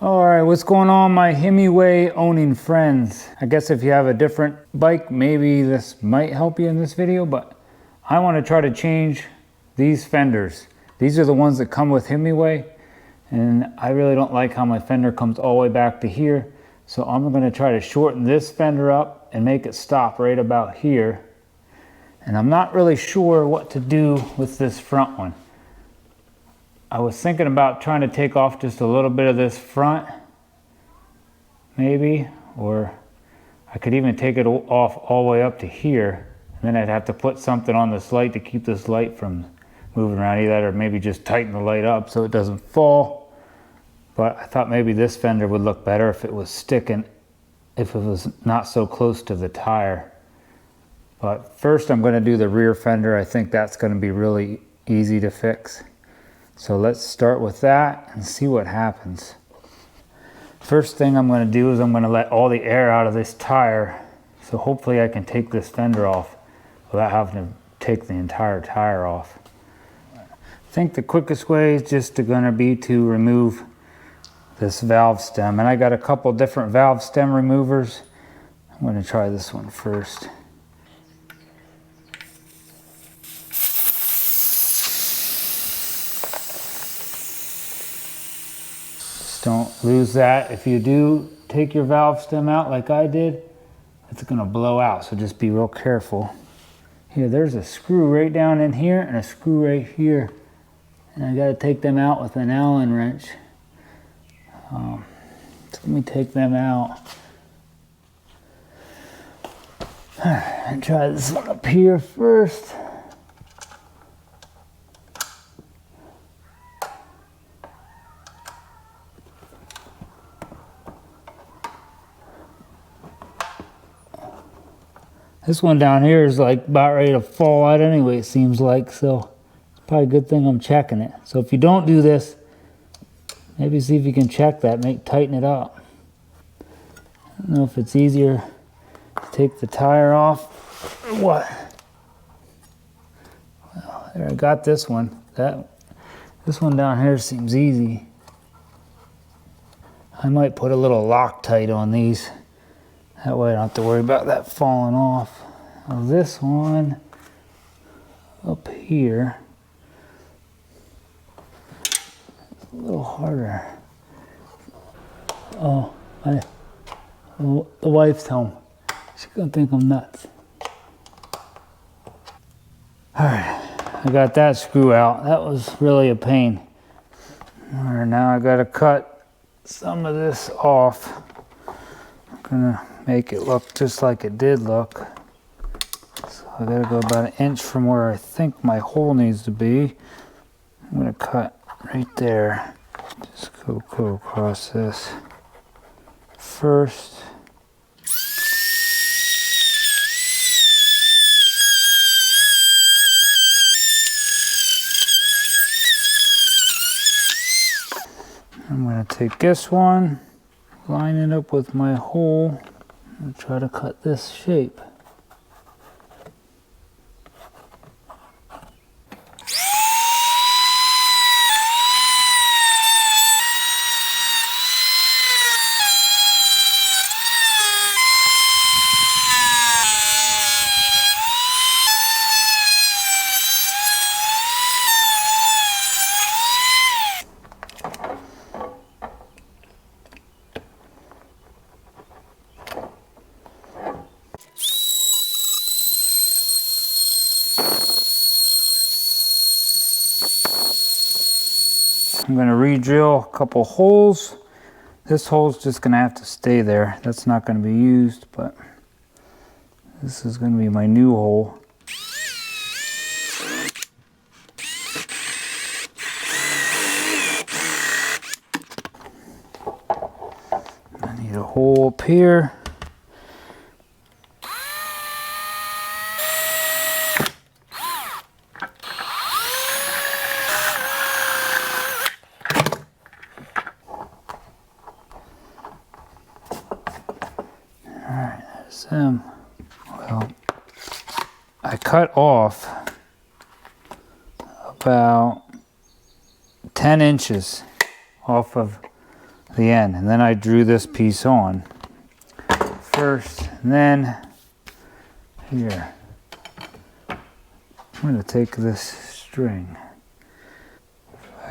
Alright, what's going on, my Himiway owning friends? I guess if you have a different bike, maybe this might help you in this video, but I want to try to change these fenders. These are the ones that come with Himiway, and I really don't like how my fender comes all the way back to here. So I'm going to try to shorten this fender up and make it stop right about here. And I'm not really sure what to do with this front one. I was thinking about trying to take off just a little bit of this front, maybe, or I could even take it off all the way up to here, and then I'd have to put something on this light to keep this light from moving around either, or maybe just tighten the light up so it doesn't fall. But I thought maybe this fender would look better if it was sticking, if it was not so close to the tire. But first I'm going to do the rear fender. I think that's going to be really easy to fix. So let's start with that and see what happens. First thing I'm going to do is I'm going to let all the air out of this tire. So hopefully I can take this fender off without having to take the entire tire off. I think the quickest way is just going to be to remove this valve stem. And I got a couple different valve stem removers. I'm going to try this one first. Don't lose that. If you do take your valve stem out like I did, it's going to blow out, so just be real careful. Here, there's a screw right down in here and a screw right here, and I got to take them out with an Allen wrench. So let me take them out and try this one up here first. This one down here is like about ready to fall out anyway, it seems like, so it's probably a good thing I'm checking it. So if you don't do this, maybe see if you can check that, tighten it up. I don't know if it's easier to take the tire off or what. Well, there, I got this one. This one down here seems easy. I might put a little Loctite on these. That way I don't have to worry about that falling off. Now this one up here, it's a little harder. Oh, the wife's home. She's gonna think I'm nuts. All right, I got that screw out. That was really a pain. All right, now I gotta cut some of this off. I'm gonna make it look just like it did look. So I gotta go about 1 inch from where I think my hole needs to be. I'm gonna cut right there. Just go across this first. I'm gonna take this one, line it up with my hole, and try to cut this shape. I'm going to re-drill a couple holes. This hole's just going to have to stay there. That's not going to be used, but this is going to be my new hole. I need a hole up here. Well, I cut off about 10 inches off of the end. And then I drew this piece on first, and then here. I'm going to take this string.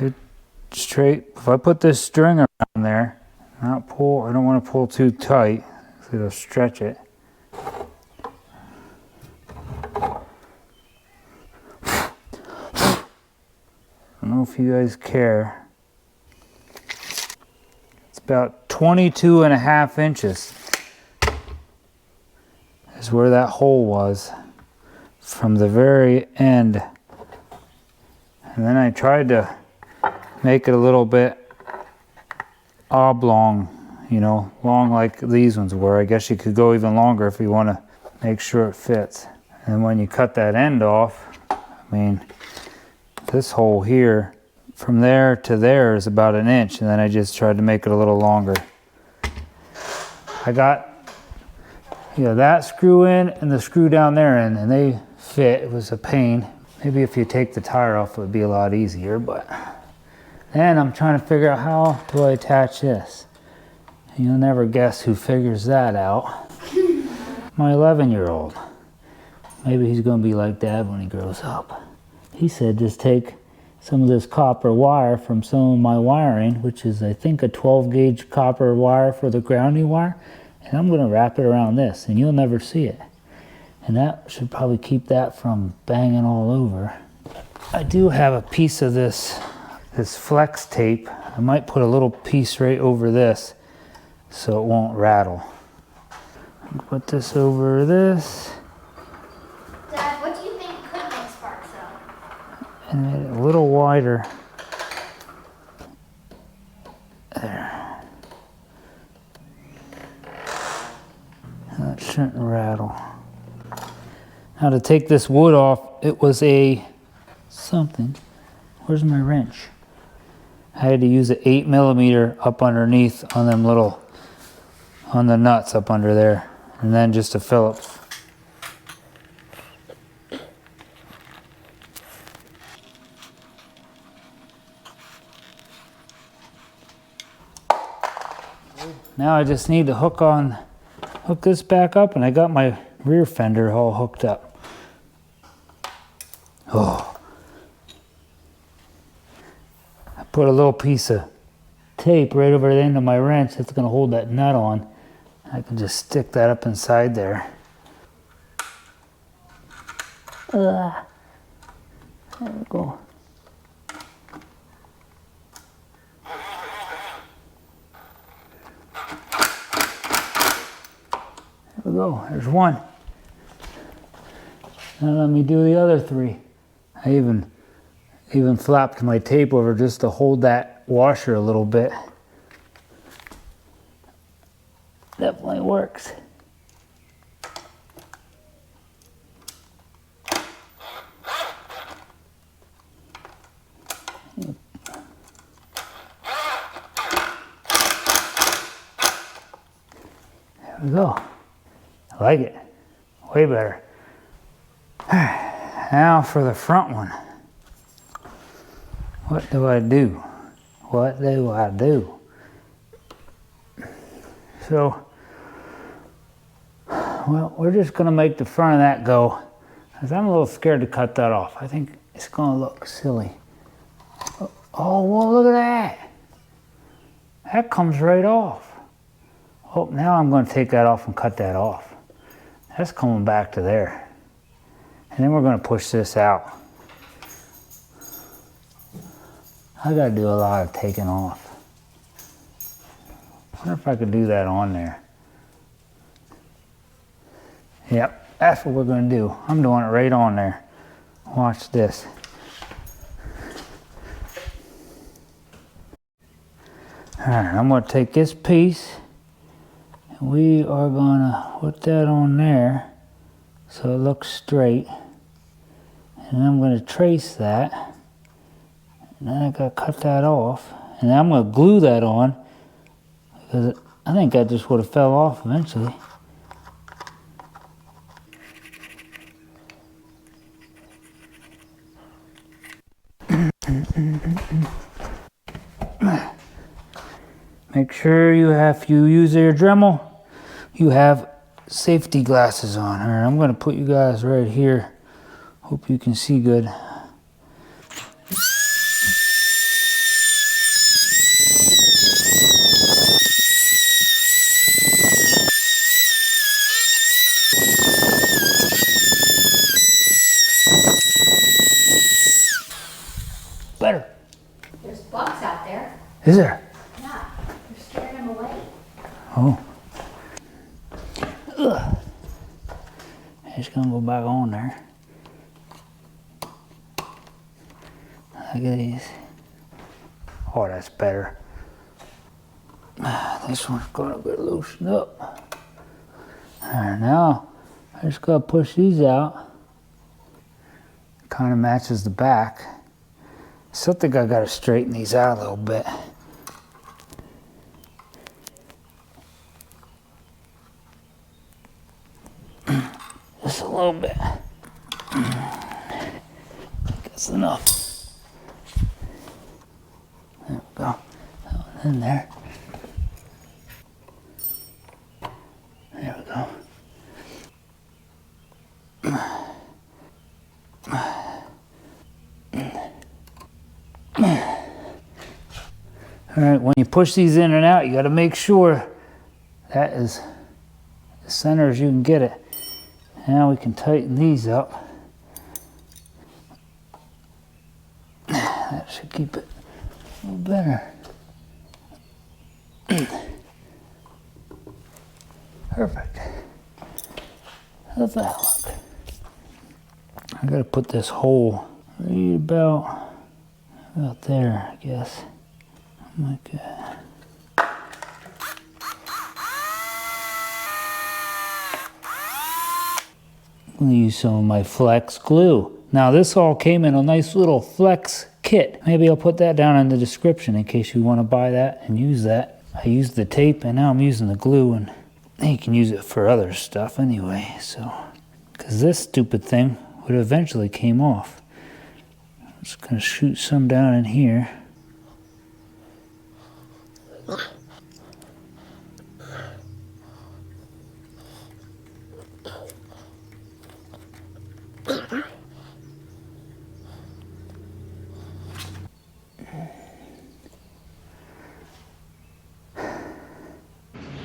If I put this string around there, not pull, I don't want to pull too tight, so it'll stretch it. I don't know if you guys care. It's about 22.5 inches is where that hole was from the very end. And then I tried to make it a little bit oblong, you know, long like these ones were. I guess you could go even longer if you want to make sure it fits. And when you cut that end off, I mean, this hole here, from there to there is about 1 inch, and then I just tried to make it a little longer. I got, you know, that screw in and the screw down there in, and they fit. It was a pain. Maybe if you take the tire off, it would be a lot easier, but then I'm trying to figure out how do I attach this. And you'll never guess who figures that out. My 11-year-old. Maybe he's going to be like Dad when he grows up. He said just take some of this copper wire from some of my wiring, which is I think a 12 gauge copper wire for the grounding wire, and I'm going to wrap it around this and you'll never see it. And that should probably keep that from banging all over. I do have a piece of this flex tape. I might put a little piece right over this so it won't rattle. Put this over this. Dad, what do you think could make sparks up? And make it a little wider. There. That shouldn't rattle. Now to take this wood off, it was a something. Where's my wrench? I had to use an 8mm up underneath on them little, on the nuts up under there. And then just a Phillips. Now I just need to hook this back up, and I got my rear fender all hooked up. Oh. I put a little piece of tape right over the end of my wrench that's going to hold that nut on. I can just stick that up inside there. There we go. There we go. There's one. Now let me do the other 3. I even flapped my tape over just to hold that washer a little bit. Definitely works. There we go. I like it. Way better. Now for the front one. What do I do? What do I do? So, well, we're just going to make the front of that go, because I'm a little scared to cut that off. I think it's going to look silly. Oh, well, look at that. That comes right off. Oh, now I'm going to take that off and cut that off. That's coming back to there. And then we're going to push this out. I got to do a lot of taking off. I wonder if I could do that on there. Yep, that's what we're going to do. I'm doing it right on there. Watch this. Alright, I'm going to take this piece and we are going to put that on there so it looks straight. And then I'm going to trace that. And then I got to cut that off. And then I'm going to glue that on, because I think that just would have fell off eventually. Make sure if you use your Dremel, you have safety glasses on. All right, I'm gonna put you guys right here. Hope you can see good. Better. There's bugs out there. Is there? Yeah, you're scaring them away. Oh. Ugh. Just gonna go back on there. Look at these. Oh, that's better. This one's gonna get loosened up. Alright, now I just gotta push these out. Kind of matches the back. Still think I gotta straighten these out a little bit. Just a little bit. That's enough. There we go. That one in there. There we go. All right, when you push these in and out, you got to make sure that is as center as you can get it. Now we can tighten these up. That should keep it a little better. Perfect. How's that look? I gotta put this hole right about there, I guess. Like that. I'm gonna use some of my flex glue. Now this all came in a nice little flex kit. Maybe I'll put that down in the description in case you want to buy that and use that. I used the tape and now I'm using the glue, and you can use it for other stuff anyway. So, because this stupid thing would eventually came off. I'm just gonna shoot some down in here.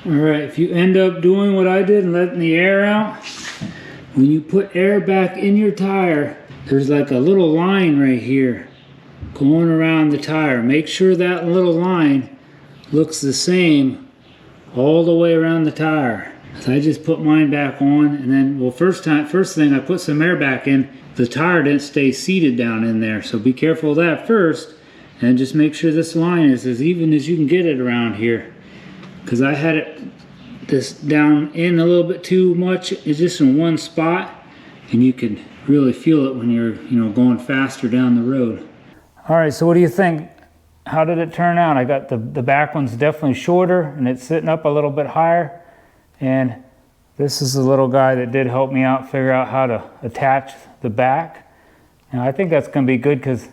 All right, if you end up doing what I did and letting the air out, when you put air back in your tire, there's like a little line right here going around the tire. Make sure that little line looks the same all the way around the tire. So I just put mine back on, and then, well, first thing I put some air back in, the tire didn't stay seated down in there. So be careful of that first, and just make sure this line is as even as you can get it around here. Because I had it this down in a little bit too much. It's just in one spot, and you can really feel it when you're, going faster down the road. All right, so what do you think? How did it turn out? I got the back one's definitely shorter, and it's sitting up a little bit higher. And this is the little guy that did help me out figure out how to attach the back. And I think that's going to be good because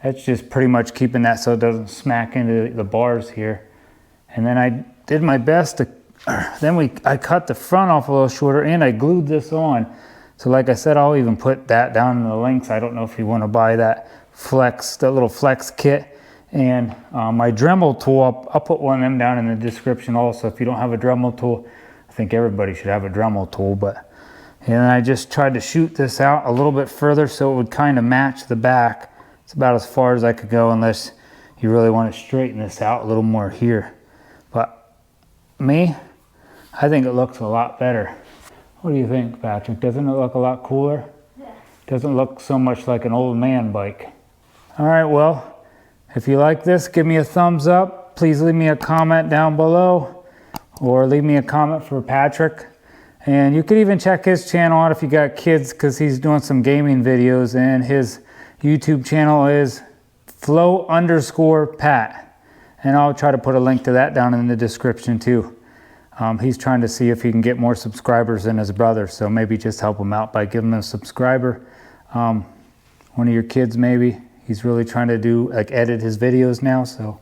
that's just pretty much keeping that so it doesn't smack into the bars here. And then I did my best to, I cut the front off a little shorter, and I glued this on. So like I said, I'll even put that down in the links. I don't know if you want to buy that little flex kit. And my Dremel tool, I'll put one of them down in the description also. If you don't have a Dremel tool, I think everybody should have a Dremel tool. And I just tried to shoot this out a little bit further so it would kind of match the back. It's about as far as I could go unless you really want to straighten this out a little more here. But me, I think it looks a lot better. What do you think, Patrick? Doesn't it look a lot cooler? Yeah. Doesn't look so much like an old man bike. All right, well, if you like this, give me a thumbs up. Please leave me a comment down below, or leave me a comment for Patrick. And you could even check his channel out if you got kids, because he's doing some gaming videos, and his YouTube channel is flow_Pat. And I'll try to put a link to that down in the description too. He's trying to see if he can get more subscribers than his brother, so maybe just help him out by giving him a subscriber. One of your kids maybe. He's really trying to edit his videos now, so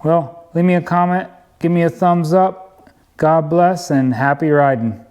Well, leave me a comment, give me a thumbs up. God bless and happy riding.